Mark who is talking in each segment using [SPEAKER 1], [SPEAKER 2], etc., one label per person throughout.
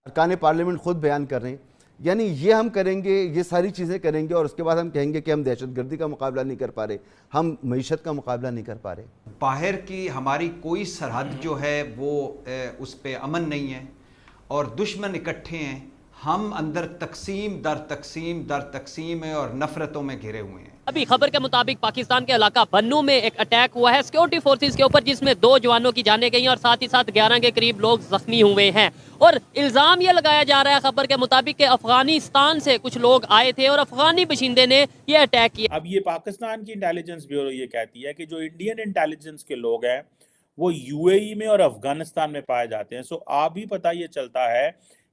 [SPEAKER 1] अरकान पार्लियामेंट खुद बयान कर रहे हैं। यानी ये हम करेंगे, ये सारी चीज़ें करेंगे और उसके बाद हम कहेंगे कि हम दहशतगर्दी का मुकाबला नहीं कर पा रहे, हम मईशत का मुकाबला नहीं कर पा रहे।
[SPEAKER 2] बाहर की हमारी कोई सरहद जो है वो उस पर अमन नहीं है और दुश्मन इकट्ठे हैं, हम अंदर तकसीम दर तकसीम है और नफरतों में घिरे हुए हैं।
[SPEAKER 3] अभी खबर के मुताबिक पाकिस्तान के इलाका बन्नू में एक अटैक हुआ है सिक्योरिटी फोर्सेस के ऊपर, जिसमें 2 जवानों की जानें गई और साथ ही साथ 11 के करीब लोग जख्मी हुए हैं। और इल्ज़ाम ये लगाया जा रहा है खबर के मुताबिक कि अफगानिस्तान से कुछ लोग आए थे और अफगानी बशिंदे ने ये अटैक किया।
[SPEAKER 4] अब ये पाकिस्तान की इंटेलिजेंस ब्यूरो ये कहती है कि जो इंडियन इंटेलिजेंस के लोग हैं वो यूएई में और अफगानिस्तान में पाए जाते हैं। सो आप भी पता ये चलता है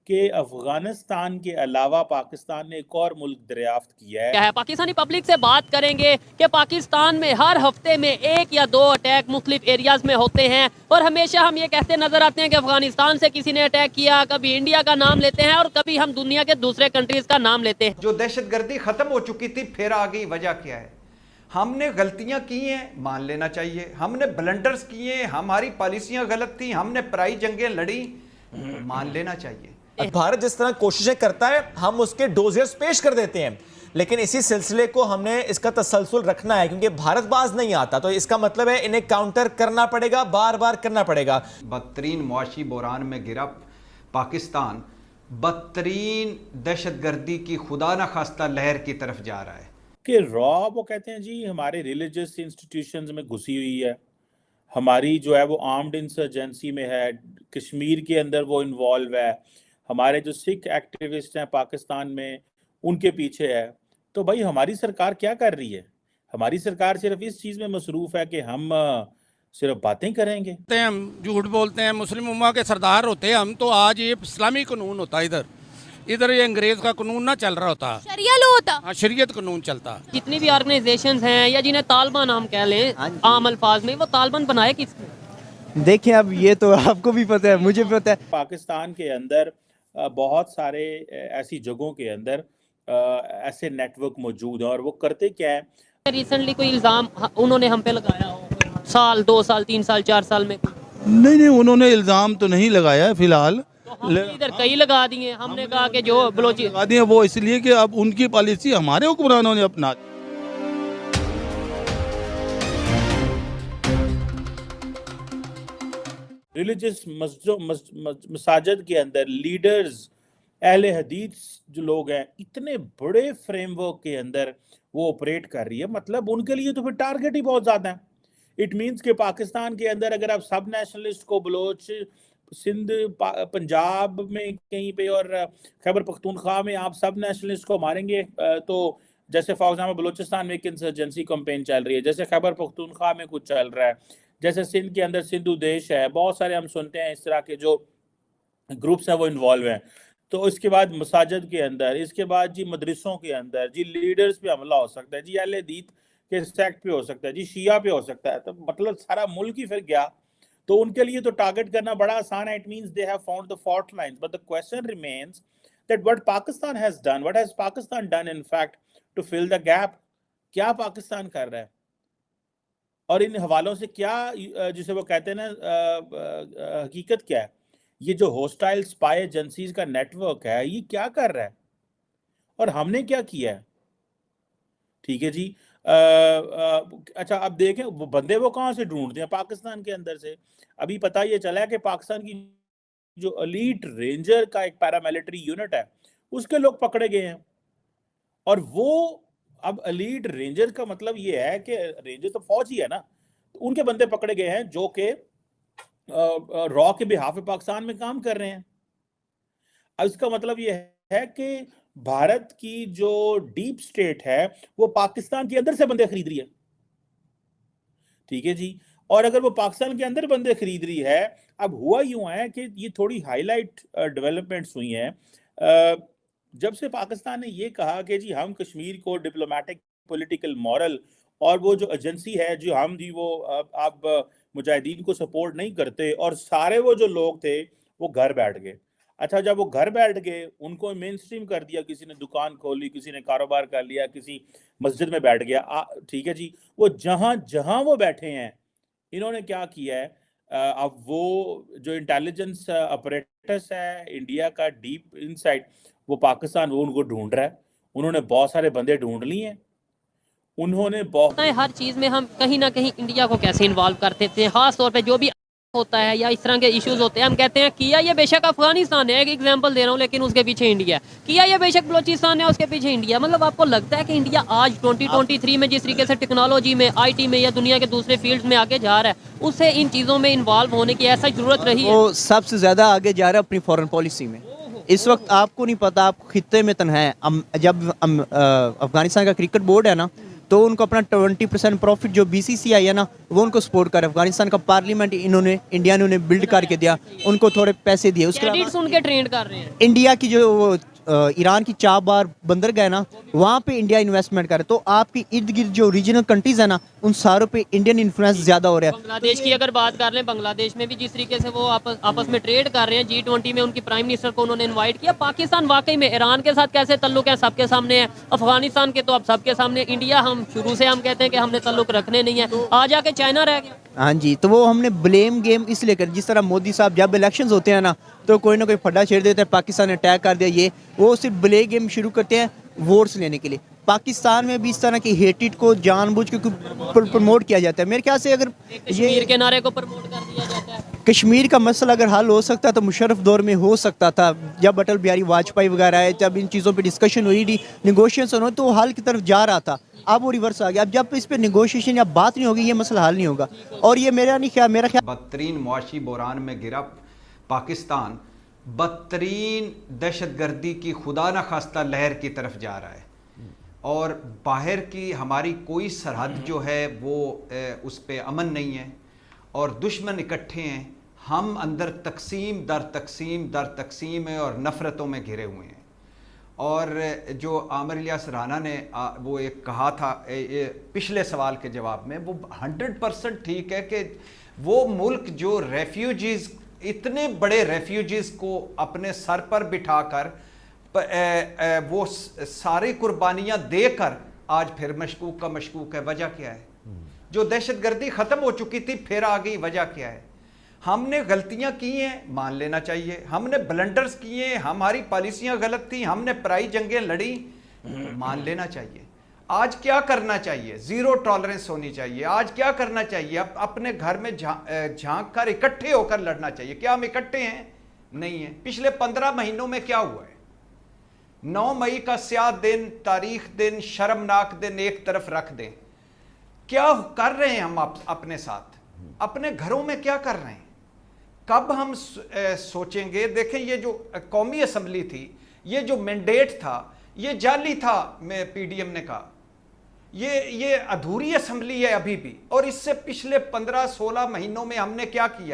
[SPEAKER 4] कि अफगानिस्तान के अलावा पाकिस्तान ने एक और मुल्क दरियाफ्त किया है।
[SPEAKER 3] क्या है, पाकिस्तानी पब्लिक से बात करेंगे कि पाकिस्तान में हर हफ्ते में 1 या 2 अटैक मुख्तलिफ एरियाज में होते हैं और हमेशा हम ये कहते नजर आते हैं कि अफगानिस्तान से किसी ने अटैक किया, कभी इंडिया का नाम लेते हैं और कभी हम दुनिया के दूसरे कंट्रीज का नाम लेते हैं।
[SPEAKER 2] जो दहशतगर्दी खत्म हो चुकी थी फिर आ गई, वजह क्या है? हमने गलतियां की हैं, मान लेना चाहिए, हमने ब्लंडर्स किए, हमारी पॉलिसियां गलत थी, हमने पराई जंगें लड़ी, मान लेना चाहिए।
[SPEAKER 5] भारत जिस तरह कोशिशें करता है हम उसके डोजेस पेश कर देते हैं, लेकिन इसी सिलसिले को हमने इसका तसलसल रखना है क्योंकि भारत बाज नहीं आता, तो इसका मतलब है इन्हें काउंटर करना पड़ेगा, बार बार करना पड़ेगा।
[SPEAKER 2] बदतरीन मुआशी बहरान में गिरा पाकिस्तान, बदतरीन दहशतगर्दी की खुदा न खास्ता लहर की तरफ जा रहा है
[SPEAKER 4] कि रॉ वो कहते हैं जी हमारे रिलीजियस इंस्टीट्यूशंस में घुसी हुई है, हमारी जो है वो आर्म्ड इंसर्जेंसी में है, कश्मीर के अंदर वो इन्वॉल्व है, हमारे जो सिख एक्टिविस्ट हैं पाकिस्तान में उनके पीछे है। तो भाई हमारी सरकार क्या कर रही है? हमारी सरकार सिर्फ इस चीज़ में मसरूफ़ है कि हम सिर्फ बातें करेंगे,
[SPEAKER 6] हम झूठ बोलते हैं, मुस्लिम उम्मा के सरदार होते हैं हम, तो आज ये इस्लामी कानून होता इधर ये अंग्रेज का कानून ना चल रहा होता,
[SPEAKER 7] शरिया लो होता,
[SPEAKER 6] हाँ शरीयत कानून चलता।
[SPEAKER 3] जितनी भी ऑर्गेनाइजेशंस हैं या जिन्हें तालिबान हम कह लें आम अल्फाज में, वो तालिबान बनाए किसने?
[SPEAKER 8] देखिए अब ये तो आपको भी पता है, मुझे भी पता है।
[SPEAKER 4] पाकिस्तान के अंदर बहुत सारे ऐसी जगहों के अंदर ऐसे नेटवर्क मौजूद हैं और वो करते क्या है।
[SPEAKER 3] रिसेंटली कोई इल्जाम उन्होंने हम पे लगाया हो, साल 2 साल 3 साल 4 साल में?
[SPEAKER 9] नहीं, उन्होंने इल्जाम तो नहीं लगाया है फिलहाल,
[SPEAKER 3] तो हमने इधर कई लगा दिए। हमने कहा कि जो बलोची
[SPEAKER 9] लगा दिए वो इसलिए कि अब उनकी पॉलिसी हमारे हुक्मरानों ने अपना।
[SPEAKER 4] रिलीजियस मसाजिद के अंदर लीडर्स अहले हदीस जो लोग हैं इतने बड़े फ्रेमवर्क के अंदर वो ऑपरेट कर रही है, मतलब उनके लिए तो फिर टारगेट ही बहुत ज़्यादा है। इट मीन्स कि पाकिस्तान के अंदर अगर आप सब नेशनलिस्ट को बलोच सिंध पंजाब में कहीं पे और खैबर पख्तूनख्वा में आप सब नेशनलिस्ट को मारेंगे, तो जैसे फॉर एग्जाम्पल बलूचिस्तान में एक इंसर्जेंसी कैंपेन चल रही है, जैसे खैबर पख्तूनख्वा में कुछ चल रहा है, जैसे सिंध के अंदर सिंधु देश है, बहुत सारे हम सुनते हैं इस तरह के जो ग्रुप्स हैं वो इन्वॉल्व हैं। तो इसके बाद मसाजिद के अंदर, इसके बाद जी मदरसों के अंदर जी लीडर्स पे हमला हो सकता है, जी अहले हदीस के सेक्ट पे हो सकता है, जी शिया पे हो सकता है, तो मतलब सारा मुल्क ही फिर गया। तो उनके लिए तो टारगेट करना बड़ा आसान है। It means they have found the fault lines, but the question remains that what Pakistan has done, what has Pakistan done in fact to fill the gap. क्या पाकिस्तान कर रहा है और इन हवालों से क्या, जिसे वो कहते हैं ना, हकीकत क्या है? ये जो होस्टाइल स्पाई एजेंसीज का नेटवर्क है ये क्या कर रहा है और हमने क्या किया है? ठीक है जी। अच्छा अब देखें वो बंदे वो कहाँ से ढूंढते हैं पाकिस्तान के अंदर से। अभी पता ये चला है कि पाकिस्तान की जो एलीट रेंजर का एक पैरामिलिट्री यूनिट है उसके लोग पकड़े गए हैं, और वो अब एलीट रेंजर का मतलब ये है कि रेंजर तो फौज ही है ना, तो उनके बंदे पकड़े गए हैं जो कि रॉ के बिहाफ पाकिस्तान में काम कर रहे हैं। अब इसका मतलब ये है कि भारत की जो डीप स्टेट है वो पाकिस्तान के अंदर से बंदे खरीद रही है। ठीक है जी। और अगर वो पाकिस्तान के अंदर बंदे खरीद रही है, अब हुआ यूं है कि ये थोड़ी हाईलाइट डेवलपमेंट्स हुई हैं जब से पाकिस्तान ने ये कहा कि जी हम कश्मीर को डिप्लोमेटिक पॉलिटिकल मॉरल और वो जो एजेंसी है जो हम जी वो अब मुजाहिदीन को सपोर्ट नहीं करते, और सारे वो जो लोग थे वो घर बैठ गए। अच्छा जब वो घर बैठ गए उनको मेन स्ट्रीम कर दिया, किसी ने दुकान खोली, किसी ने कारोबार कर लिया, किसी मस्जिद में बैठ गया। ठीक है जी। वो जहां जहां वो बैठे हैं इन्होंने क्या किया है, अब वो जो इंटेलिजेंस अपरेटस है इंडिया का डीप इनसाइड, वो पाकिस्तान वो उनको ढूंढ रहा है। उन्होंने बहुत सारे बंदे ढूंढ लिए हैं, उन्होंने बहुत
[SPEAKER 3] हर चीज़ में हम कहीं ना कहीं इंडिया को कैसे इन्वॉल्व करते थे, खास तौर पे जो भी होता है या इस तरह के इश्यूज होते हैं, हम कहते हैं किया ये बेशक अफगानिस्तान है, एक एग्जांपल दे रहा हूँ, लेकिन उसके पीछे इंडिया है। किया ये बेशक बलोचिस्तान है, उसके पीछे इंडिया। मतलब आपको लगता है कि इंडिया आज 2023 में जिस तरीके से टेक्नोलॉजी में, आईटी में या दुनिया के दूसरे फील्ड में आगे जा रहा है, उससे इन चीज़ों में इन्वॉल्व होने की ऐसा जरूरत रही है?
[SPEAKER 8] वो सबसे ज़्यादा आगे जा रहा है अपनी फॉरेन पॉलिसी में। इस वक्त आपको नहीं पता, आप खित्ते में तन्हा है। जब अफगानिस्तान का क्रिकेट बोर्ड है ना, तो उनको अपना 20% प्रॉफिट जो BCCI है ना, वो उनको सपोर्ट कर। अफगानिस्तान का पार्लियामेंट इन्होंने इंडिया ने उन्हें बिल्ड करके दिया, उनको थोड़े पैसे दिए। उसके
[SPEAKER 3] कैडेट्स उनके ट्रेंड कर रहे हैं।
[SPEAKER 8] इंडिया की जो वो ईरान की चाबार बंदरगाह है ना, वहाँ पे इंडिया इन्वेस्टमेंट करे। तो आपकी इर्द गिर्द जो रीजनल कंट्रीज है ना, उन सारों पे इंडियन इन्फ्लुएंस ज़्यादा हो रहा है।
[SPEAKER 3] बांग्लादेश की अगर बात कर लें, बांग्लादेश में भी जिस तरीके से वो आपस में ट्रेड कर रहे हैं, G20 में उनकी प्राइम मिनिस्टर को उन्होंने इनवाइट किया। पाकिस्तान वाकई में ईरान के साथ कैसे तल्लुक है सबके सामने है, अफगानिस्तान के तो अब सबके सामने। इंडिया हम शुरू से हम कहते हैं कि हमने तल्लुक रखने नहीं है, आ जाके चाइना रह गया।
[SPEAKER 8] हाँ जी, तो वो हमने ब्लेम गेम इसलिए कर, जिस तरह मोदी साहब जब इलेक्शंस होते हैं ना, तो कोई ना कोई फड्डा छेड़ देते हैं, पाकिस्तान ने अटैक कर दिया, ये वो सिर्फ ब्लेम गेम शुरू करते हैं वोट्स लेने के लिए। पाकिस्तान में भी इस तरह की हेटेड को जानबूझ के प्रमोट किया जाता है। मेरे ख्याल से अगर
[SPEAKER 3] कश्मीर के नारे को प्रमोट कर दिया जाता है,
[SPEAKER 8] कश्मीर का मसला अगर हल हो सकता तो मुशर्रफ दौर में हो सकता था, जब अटल बिहारी वाजपेयी वगैरह आए, जब इन चीज़ों पे डिस्कशन हुई थी, निगोशिएशन हो, तो वो हल की तरफ जा रहा था। अब वो रिवर्स आ गया। अब जब इस पे निगोशिएशन या बात नहीं होगी, ये मसला हल नहीं होगा। और ये मेरा ख्याल
[SPEAKER 2] बदतरीन मुआशी बहरान में गिरा पाकिस्तान, बदतरीन दहशतगर्दी की खुदा न खास्ता लहर की तरफ जा रहा है, और बाहर की हमारी कोई सरहद जो है वो उस पर अमन नहीं है, और दुश्मन इकट्ठे हैं। हम अंदर तकसीम दर तकसीम दर तकसीम है और नफ़रतों में घिरे हुए हैं। और जो आमिर इलियास राना ने वो एक कहा था पिछले सवाल के जवाब में, वो 100% ठीक है कि वो मुल्क जो रेफ्यूजीज़, इतने बड़े रेफ्यूजीज़ को अपने सर पर बिठाकर वो सारी कुर्बानियाँ देकर आज फिर मशकूक का मशकूक है। वजह क्या है? जो दहशतगर्दी ख़त्म हो चुकी थी फिर आ गई। वजह क्या है? हमने गलतियां की हैं, मान लेना चाहिए। हमने ब्लंडर्स किए हैं, हमारी पॉलिसियां गलत थी, हमने पराई जंगें लड़ी, मान लेना चाहिए। आज क्या करना चाहिए? ज़ीरो टॉलरेंस होनी चाहिए। आज क्या करना चाहिए? अपने घर में झांक कर इकट्ठे होकर लड़ना चाहिए। क्या हम इकट्ठे हैं? नहीं है। पिछले 15 महीनों में क्या हुआ है? 9 मई का स्याह दिन, तारीख दिन, शर्मनाक दिन एक तरफ रख दें, क्या कर रहे हैं हम अपने साथ? अपने घरों में क्या कर रहे हैं? कब हम सोचेंगे? देखें, ये जो कौमी असम्बली थी, ये जो मैंडेट था, ये जाली था। PDM ने कहा ये अधूरी असम्बली है अभी भी। और इससे पिछले 15-16 महीनों में हमने क्या किया है?